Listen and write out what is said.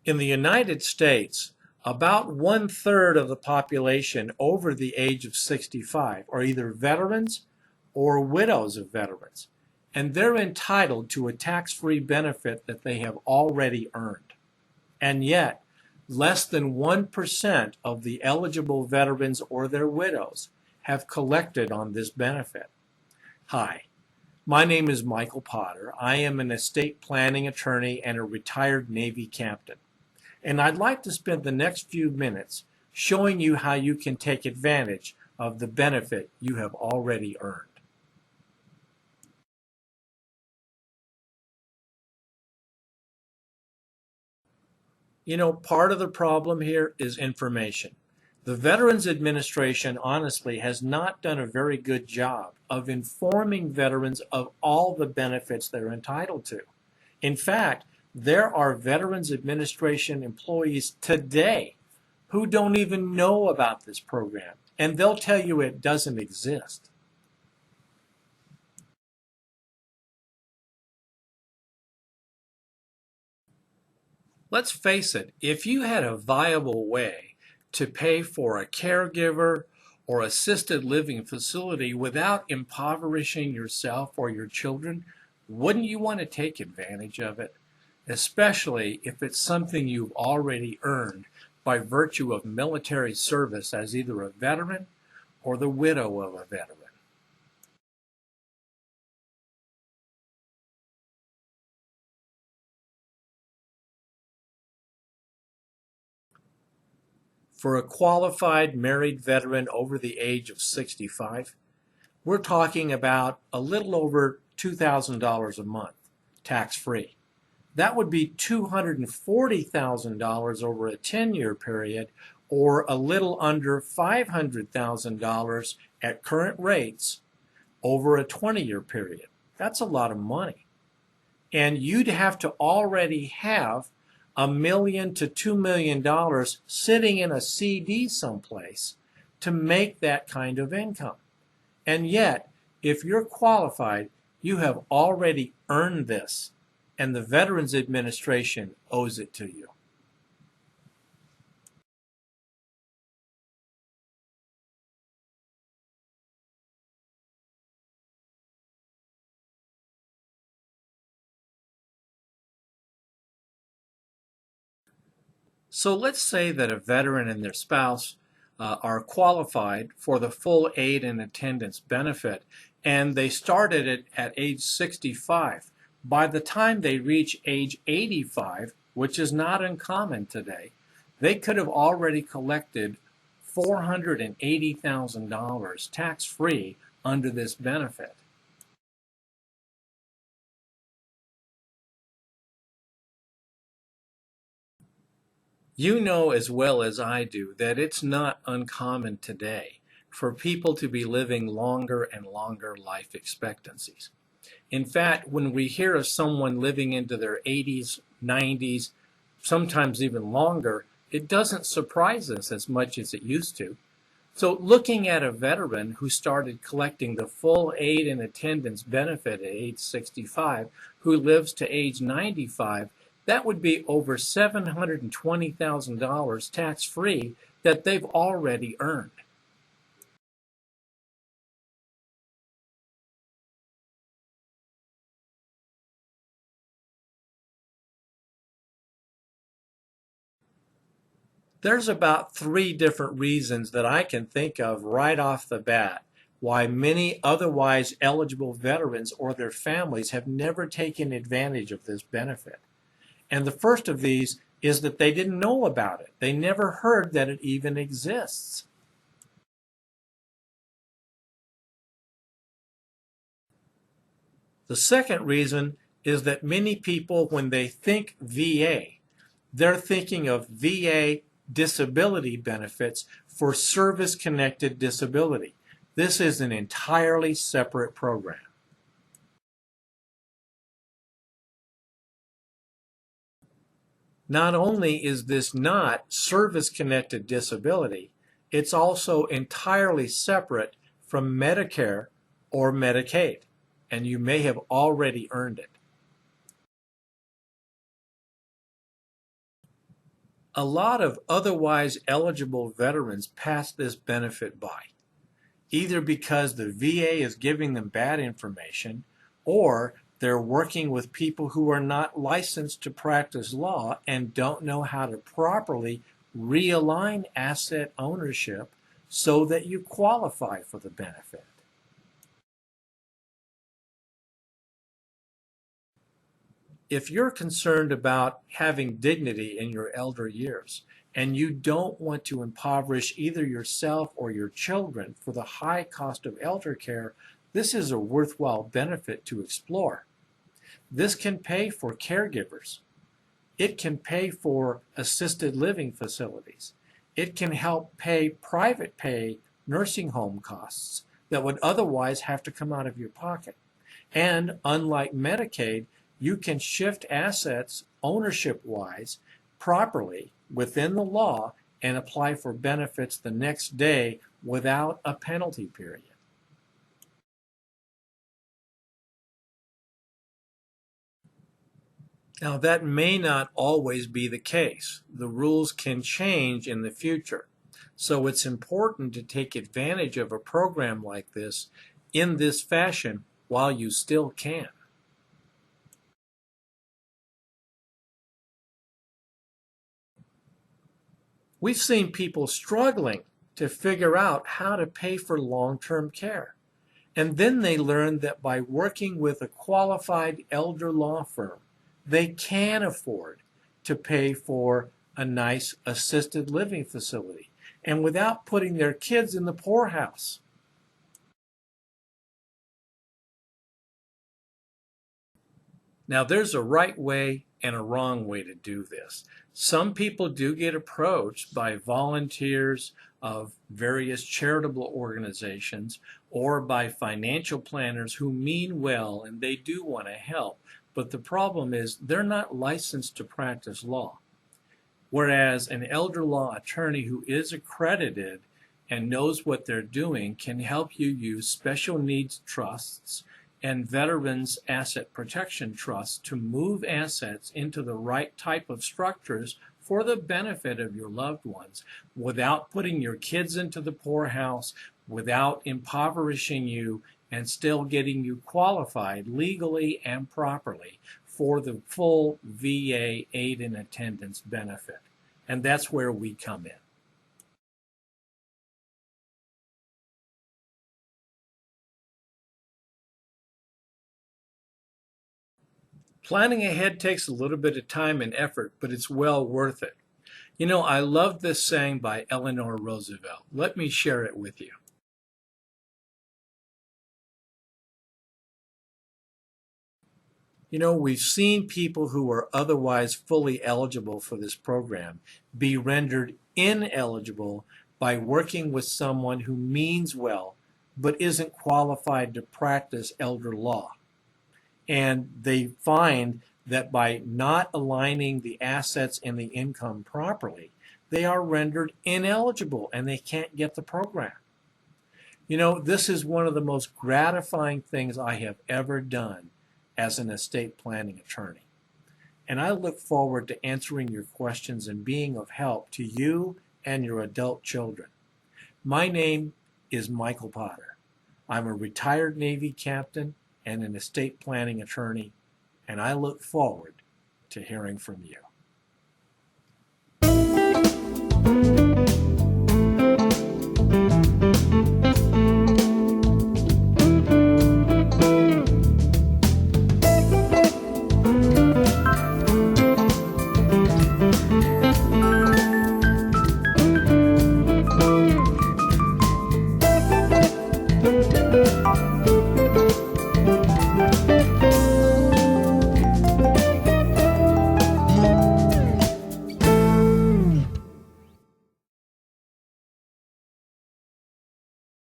In the United States, about 1/3 of the population over the age of 65 are either veterans or widows of veterans, and they're entitled to a tax-free benefit that they have already earned. And yet, less than 1% of the eligible veterans or their widows have collected on this benefit. Hi, my name is Michael Potter. I am an estate planning attorney and a retired Navy captain. And I'd like to spend the next few minutes showing you how you can take advantage of the benefit you have already earned. You know, part of the problem here is information. The Veterans Administration honestly has not done a very good job of informing veterans of all the benefits they're entitled to. In fact, there are Veterans Administration employees today who don't even know about this program, and they'll tell you it doesn't exist. Let's face it, if you had a viable way to pay for a caregiver or assisted living facility without impoverishing yourself or your children, wouldn't you want to take advantage of it? Especially if it's something you've already earned by virtue of military service as either a veteran or the widow of a veteran. For a qualified married veteran over the age of 65, we're talking about a little over $2,000 a month, tax-free. That would be $240,000 over a 10-year period, or a little under $500,000 at current rates over a 20-year period. That's a lot of money. And you'd have to already have $1 million to $2 million sitting in a CD someplace to make that kind of income. And yet, if you're qualified, you have already earned this, and the Veterans Administration owes it to you. So let's say that a veteran and their spouse are qualified for the full aid and attendance benefit, and they started it at age 65. By the time they reach age 85, which is not uncommon today, they could have already collected $480,000 tax-free under this benefit. You know as well as I do that it's not uncommon today for people to be living longer and longer life expectancies. In fact, when we hear of someone living into their 80s, 90s, sometimes even longer, it doesn't surprise us as much as it used to. So looking at a veteran who started collecting the full aid and attendance benefit at age 65, who lives to age 95, that would be over $720,000 tax-free that they've already earned. There's about 3 different reasons that I can think of right off the bat why many otherwise eligible veterans or their families have never taken advantage of this benefit. And the first of these is that they didn't know about it. They never heard that it even exists. The second reason is that many people, when they think VA, they're thinking of VA disability benefits for service-connected disability. This is an entirely separate program. Not only is this not service-connected disability, it's also entirely separate from Medicare or Medicaid, and you may have already earned it. A lot of otherwise eligible veterans pass this benefit by, either because the VA is giving them bad information or they're working with people who are not licensed to practice law and don't know how to properly realign asset ownership so that you qualify for the benefit. If you're concerned about having dignity in your elder years and you don't want to impoverish either yourself or your children for the high cost of elder care, this is a worthwhile benefit to explore. This can pay for caregivers. It can pay for assisted living facilities. It can help pay private pay nursing home costs that would otherwise have to come out of your pocket. And unlike Medicaid, you can shift assets ownership-wise properly within the law and apply for benefits the next day without a penalty period. Now, that may not always be the case. The rules can change in the future. So it's important to take advantage of a program like this in this fashion while you still can. We've seen people struggling to figure out how to pay for long-term care. And then they learn that by working with a qualified elder law firm, they can afford to pay for a nice assisted living facility and without putting their kids in the poorhouse. Now, there's a right way and a wrong way to do this. Some people do get approached by volunteers of various charitable organizations or by financial planners who mean well and they do want to help. But the problem is they're not licensed to practice law. Whereas an elder law attorney who is accredited and knows what they're doing can help you use special needs trusts and veterans asset protection trusts to move assets into the right type of structures for the benefit of your loved ones without putting your kids into the poorhouse, without impoverishing you, and still getting you qualified legally and properly for the full VA aid and attendance benefit. And that's where we come in. Planning ahead takes a little bit of time and effort, but it's well worth it. You know, I love this saying by Eleanor Roosevelt. Let me share it with you. You know, we've seen people who are otherwise fully eligible for this program be rendered ineligible by working with someone who means well but isn't qualified to practice elder law. And they find that by not aligning the assets and the income properly, they are rendered ineligible and they can't get the program. You know, this is one of the most gratifying things I have ever done as an estate planning attorney. And I look forward to answering your questions and being of help to you and your adult children. My name is Michael Potter. I'm a retired Navy captain and an estate planning attorney, and I look forward to hearing from you.